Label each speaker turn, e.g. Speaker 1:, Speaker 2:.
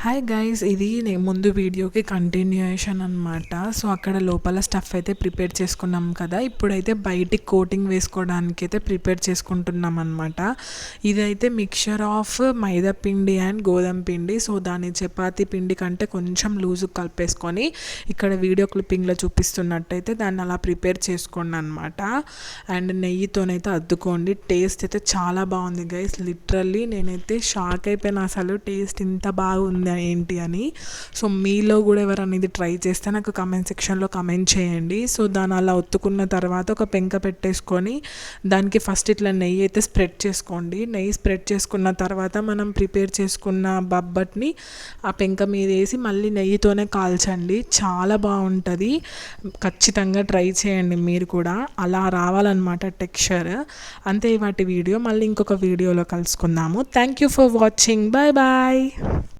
Speaker 1: Hi guys, ఇది నేను ముందు వీడియోకి కంటిన్యూయేషన్ అనమాట. సో అక్కడ లోపల స్టఫ్ అయితే ప్రిపేర్ చేసుకున్నాం కదా, ఇప్పుడైతే బయటికి కోటింగ్ వేసుకోవడానికి అయితే ప్రిపేర్ చేసుకుంటున్నాం అనమాట. ఇదైతే మిక్చర్ ఆఫ్ మైదా పిండి అండ్ గోధుమ పిండి. సో దాని చపాతీ పిండి కంటే కొంచెం లూజు కలిపేసుకొని ఇక్కడ వీడియో క్లిప్పింగ్లో చూపిస్తున్నట్టయితే దాన్ని అలా ప్రిపేర్ చేసుకోండి అనమాట. అండ్ నెయ్యితోనైతే అద్దుకోండి. టేస్ట్ అయితే చాలా బాగుంది గైస్, లిటరల్లీ నేనైతే షాక్ అయిపోయాను, అసలు టేస్ట్ ఇంత బాగుంది ఏంటి అని. సో మీలో కూడా ఎవరైనా ఇది ట్రై చేస్తే నాకు కమెంట్ సెక్షన్లో కమెంట్ చేయండి. సో దాన్ని అలా ఒత్తుకున్న తర్వాత ఒక పెంక పెట్టేసుకొని దానికి ఫస్ట్ ఇట్లా నెయ్యి అయితే స్ప్రెడ్ చేసుకోండి. నెయ్యి స్ప్రెడ్ చేసుకున్న తర్వాత మనం ప్రిపేర్ చేసుకున్న బొబ్బట్ని ఆ పెంక మీద వేసి మళ్ళీ నెయ్యితోనే కాల్చండి, చాలా బాగుంటుంది. ఖచ్చితంగా ట్రై చేయండి మీరు కూడా, అలా రావాలన్నమాట టెక్స్చర్. అంతే వాటి వీడియో, మళ్ళీ ఇంకొక వీడియోలో కలుసుకుందాము. Thank you for watching, bye bye.